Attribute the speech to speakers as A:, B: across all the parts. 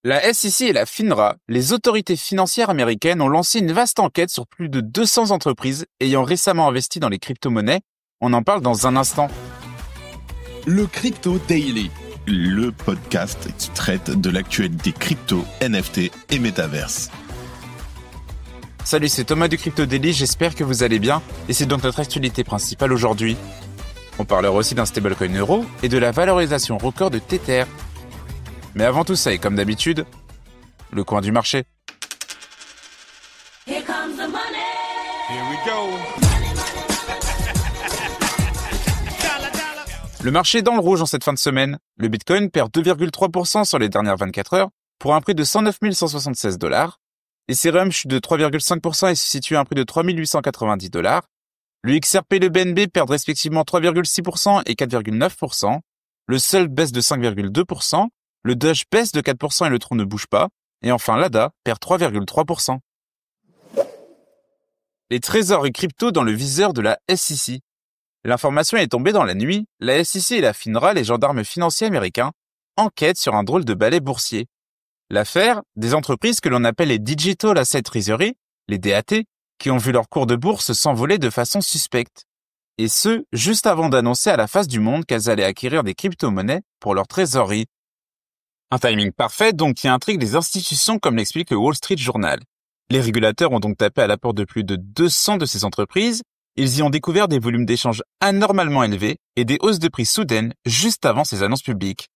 A: La SEC et la FINRA, les autorités financières américaines, ont lancé une vaste enquête sur plus de 200 entreprises ayant récemment investi dans les crypto-monnaies. On en parle dans un instant.
B: Le Crypto Daily, le podcast qui traite de l'actualité crypto, NFT et métaverse.
A: Salut, c'est Thomas du Crypto Daily, j'espère que vous allez bien. Et c'est donc notre actualité principale aujourd'hui. On parlera aussi d'un stablecoin euro et de la valorisation record de Tether. Mais avant tout ça, et comme d'habitude, le coin du marché.
C: Here comes the money.
D: Here we go.
A: Le marché est dans le rouge en cette fin de semaine. Le Bitcoin perd 2,3% sur les dernières 24 heures pour un prix de 109 176 $. L'Ethereum chute de 3,5% et se situe à un prix de 3 890 $. Le XRP et le BNB perdent respectivement 3,6% et 4,9%. Le SOL baisse de 5,2%. Le Doge baisse de 4% et le Tron ne bouge pas. Et enfin, l'ADA perd 3,3%. Les trésoreries crypto dans le viseur de la SEC. L'information est tombée dans la nuit. La SEC et la FINRA, les gendarmes financiers américains, enquêtent sur un drôle de balai boursier. L'affaire, des entreprises que l'on appelle les Digital Asset Treasury, les DAT, qui ont vu leur cours de bourse s'envoler de façon suspecte. Et ce, juste avant d'annoncer à la face du monde qu'elles allaient acquérir des crypto-monnaies pour leur trésorerie. Un timing parfait donc qui intrigue les institutions comme l'explique le Wall Street Journal. Les régulateurs ont donc tapé à la porte de plus de 200 de ces entreprises. Ils y ont découvert des volumes d'échanges anormalement élevés et des hausses de prix soudaines juste avant ces annonces publiques.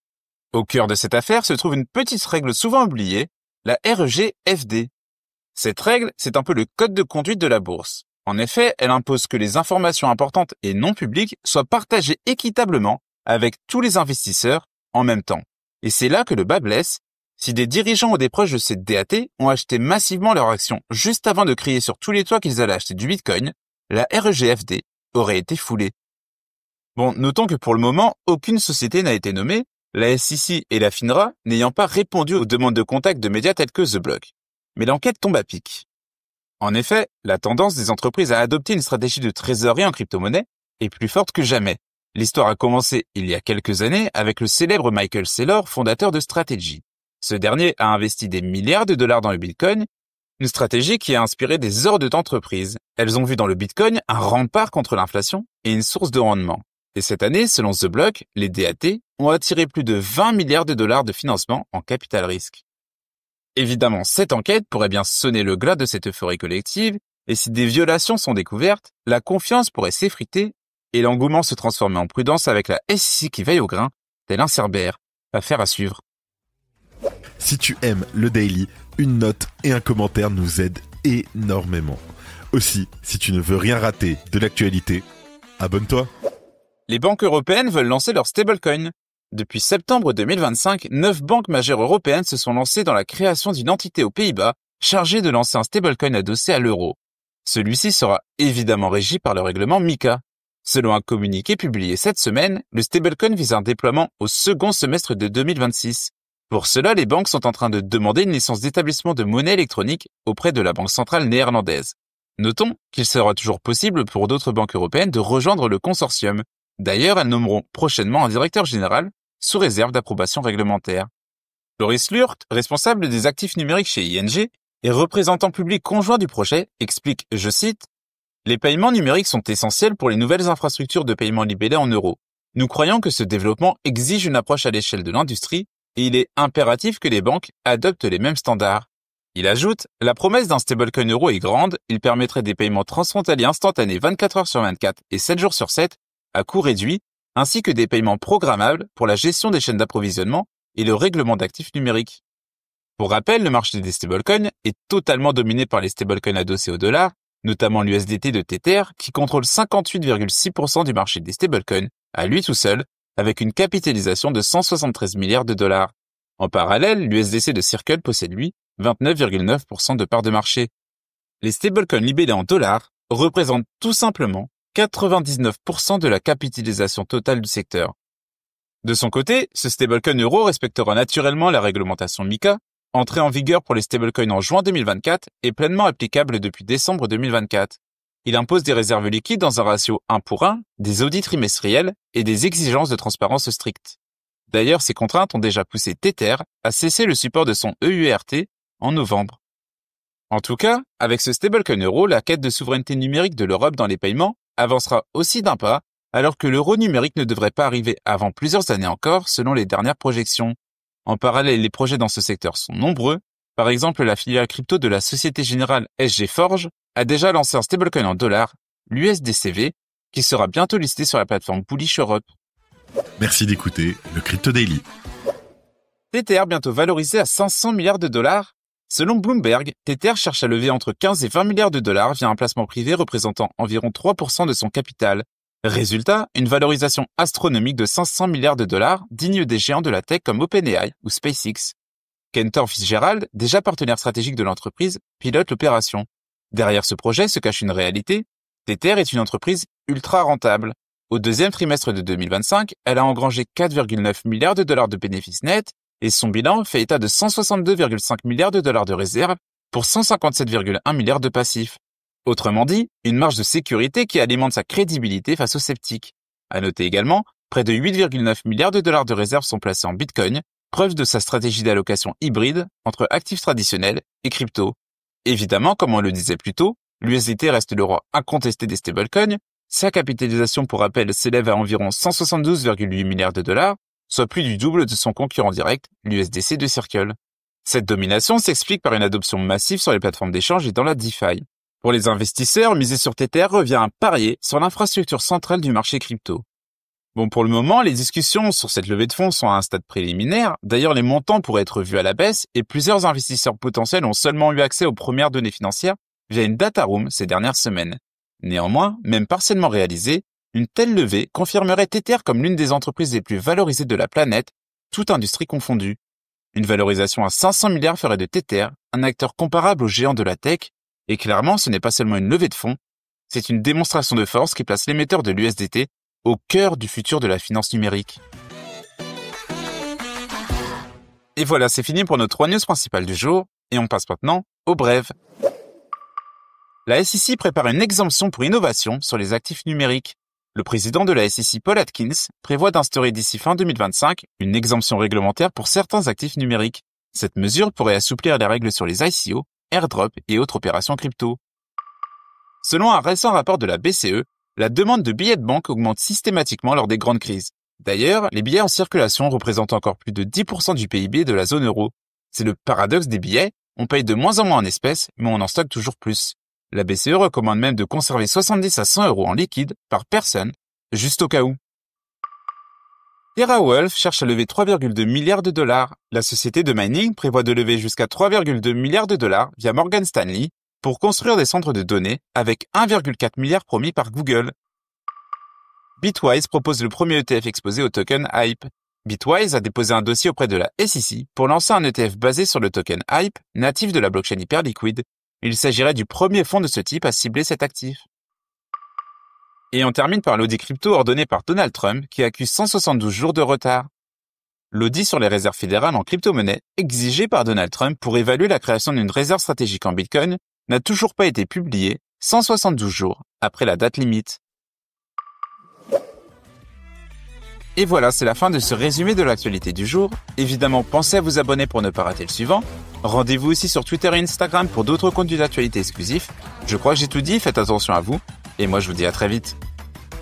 A: Au cœur de cette affaire se trouve une petite règle souvent oubliée, la REGFD. Cette règle, c'est un peu le code de conduite de la bourse. En effet, elle impose que les informations importantes et non publiques soient partagées équitablement avec tous les investisseurs en même temps. Et c'est là que le bas blesse. Si des dirigeants ou des proches de cette DAT ont acheté massivement leurs actions juste avant de crier sur tous les toits qu'ils allaient acheter du Bitcoin, la REGFD aurait été foulée. Bon, notons que pour le moment, aucune société n'a été nommée, la SEC et la FINRA n'ayant pas répondu aux demandes de contact de médias tels que The Block. Mais l'enquête tombe à pic. En effet, la tendance des entreprises à adopter une stratégie de trésorerie en crypto-monnaie est plus forte que jamais. L'histoire a commencé il y a quelques années avec le célèbre Michael Saylor, fondateur de Strategy. Ce dernier a investi des milliards de dollars dans le Bitcoin, une stratégie qui a inspiré des hordes d'entreprises. Elles ont vu dans le Bitcoin un rempart contre l'inflation et une source de rendement. Et cette année, selon The Block, les DAT ont attiré plus de 20 milliards de dollars de financement en capital risque. Évidemment, cette enquête pourrait bien sonner le glas de cette euphorie collective, et si des violations sont découvertes, la confiance pourrait s'effriter et l'engouement se transformer en prudence avec la SEC qui veille au grain, tel un cerbère. Affaire à suivre.
B: Si tu aimes le Daily, une note et un commentaire nous aident énormément. Aussi, si tu ne veux rien rater de l'actualité, abonne-toi.
A: Les banques européennes veulent lancer leur stablecoin. Depuis septembre 2025, 9 banques majeures européennes se sont lancées dans la création d'une entité aux Pays-Bas chargée de lancer un stablecoin adossé à l'euro. Celui-ci sera évidemment régi par le règlement MiCA. Selon un communiqué publié cette semaine, le stablecoin vise un déploiement au second semestre de 2026. Pour cela, les banques sont en train de demander une licence d'établissement de monnaie électronique auprès de la Banque centrale néerlandaise. Notons qu'il sera toujours possible pour d'autres banques européennes de rejoindre le consortium. D'ailleurs, elles nommeront prochainement un directeur général sous réserve d'approbation réglementaire. Floris Lurt, responsable des actifs numériques chez ING et représentant public conjoint du projet, explique, je cite, « Les paiements numériques sont essentiels pour les nouvelles infrastructures de paiement libellées en euros. Nous croyons que ce développement exige une approche à l'échelle de l'industrie et il est impératif que les banques adoptent les mêmes standards. » Il ajoute, « La promesse d'un stablecoin euro est grande, il permettrait des paiements transfrontaliers instantanés 24 heures sur 24 et 7 jours sur 7 à coût réduit, ainsi que des paiements programmables pour la gestion des chaînes d'approvisionnement et le règlement d'actifs numériques. » Pour rappel, le marché des stablecoins est totalement dominé par les stablecoins adossés au dollar, notamment l'USDT de Tether, qui contrôle 58,6% du marché des stablecoins, à lui tout seul, avec une capitalisation de 173 milliards de dollars. En parallèle, l'USDC de Circle possède, lui, 29,9% de part de marché. Les stablecoins libellés en dollars représentent tout simplement 99% de la capitalisation totale du secteur. De son côté, ce stablecoin euro respectera naturellement la réglementation MiCA, entrée en vigueur pour les stablecoins en juin 2024 et pleinement applicable depuis décembre 2024. Il impose des réserves liquides dans un ratio 1 pour 1, des audits trimestriels et des exigences de transparence strictes. D'ailleurs, ces contraintes ont déjà poussé Tether à cesser le support de son EURT en novembre. En tout cas, avec ce stablecoin euro, la quête de souveraineté numérique de l'Europe dans les paiements avancera aussi d'un pas, alors que l'euro numérique ne devrait pas arriver avant plusieurs années encore, selon les dernières projections. En parallèle, les projets dans ce secteur sont nombreux. Par exemple, la filiale crypto de la Société Générale SG Forge a déjà lancé un stablecoin en dollars, l'USDCV, qui sera bientôt listé sur la plateforme Bullish Europe.
B: Merci d'écouter le Crypto Daily.
A: Tether bientôt valorisé à 500 milliards de dollars. Selon Bloomberg, Tether cherche à lever entre 15 et 20 milliards de dollars via un placement privé représentant environ 3% de son capital. Résultat, une valorisation astronomique de 500 milliards de dollars, digne des géants de la tech comme OpenAI ou SpaceX. Cantor Fitzgerald, déjà partenaire stratégique de l'entreprise, pilote l'opération. Derrière ce projet se cache une réalité. Tether est une entreprise ultra rentable. Au deuxième trimestre de 2025, elle a engrangé 4,9 milliards de dollars de bénéfices nets et son bilan fait état de 162,5 milliards de dollars de réserves pour 157,1 milliards de passifs. Autrement dit, une marge de sécurité qui alimente sa crédibilité face aux sceptiques. À noter également, près de 8,9 milliards de dollars de réserves sont placés en Bitcoin, preuve de sa stratégie d'allocation hybride entre actifs traditionnels et crypto. Évidemment, comme on le disait plus tôt, l'USDT reste le roi incontesté des stablecoins. Sa capitalisation, pour rappel, s'élève à environ 172,8 milliards de dollars, soit plus du double de son concurrent direct, l'USDC de Circle. Cette domination s'explique par une adoption massive sur les plateformes d'échange et dans la DeFi. Pour les investisseurs, miser sur Tether revient à parier sur l'infrastructure centrale du marché crypto. Bon, pour le moment, les discussions sur cette levée de fonds sont à un stade préliminaire. D'ailleurs, les montants pourraient être vus à la baisse et plusieurs investisseurs potentiels ont seulement eu accès aux premières données financières via une data room ces dernières semaines. Néanmoins, même partiellement réalisée, une telle levée confirmerait Tether comme l'une des entreprises les plus valorisées de la planète, toute industrie confondue. Une valorisation à 500 milliards ferait de Tether un acteur comparable aux géants de la tech, et clairement ce n'est pas seulement une levée de fonds, c'est une démonstration de force qui place l'émetteur de l'USDT au cœur du futur de la finance numérique. Et voilà, c'est fini pour nos 3 news principales du jour, et on passe maintenant aux brèves. La SEC prépare une exemption pour innovation sur les actifs numériques. Le président de la SEC, Paul Atkins, prévoit d'instaurer d'ici fin 2025 une exemption réglementaire pour certains actifs numériques. Cette mesure pourrait assouplir les règles sur les ICO, airdrop et autres opérations crypto. Selon un récent rapport de la BCE, la demande de billets de banque augmente systématiquement lors des grandes crises. D'ailleurs, les billets en circulation représentent encore plus de 10% du PIB de la zone euro. C'est le paradoxe des billets, on paye de moins en moins en espèces, mais on en stocke toujours plus. La BCE recommande même de conserver 70 à 100 euros en liquide par personne, juste au cas où. TeraWulf cherche à lever 3,2 milliards de dollars. La société de mining prévoit de lever jusqu'à 3,2 milliards de dollars via Morgan Stanley pour construire des centres de données avec 1,4 milliard promis par Google. Bitwise propose le premier ETF exposé au token Hype. Bitwise a déposé un dossier auprès de la SEC pour lancer un ETF basé sur le token Hype, natif de la blockchain Hyperliquid. Il s'agirait du premier fonds de ce type à cibler cet actif. Et on termine par l'audit crypto ordonné par Donald Trump qui accuse 172 jours de retard. L'audit sur les réserves fédérales en crypto-monnaie exigé par Donald Trump pour évaluer la création d'une réserve stratégique en Bitcoin n'a toujours pas été publié 172 jours après la date limite. Et voilà, c'est la fin de ce résumé de l'actualité du jour. Évidemment, pensez à vous abonner pour ne pas rater le suivant. Rendez-vous aussi sur Twitter et Instagram pour d'autres contenus d'actualité exclusifs. Je crois que j'ai tout dit, faites attention à vous. Et moi, je vous dis à très vite.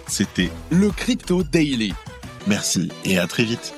B: C'était
C: le Crypto Daily.
B: Merci et à très vite.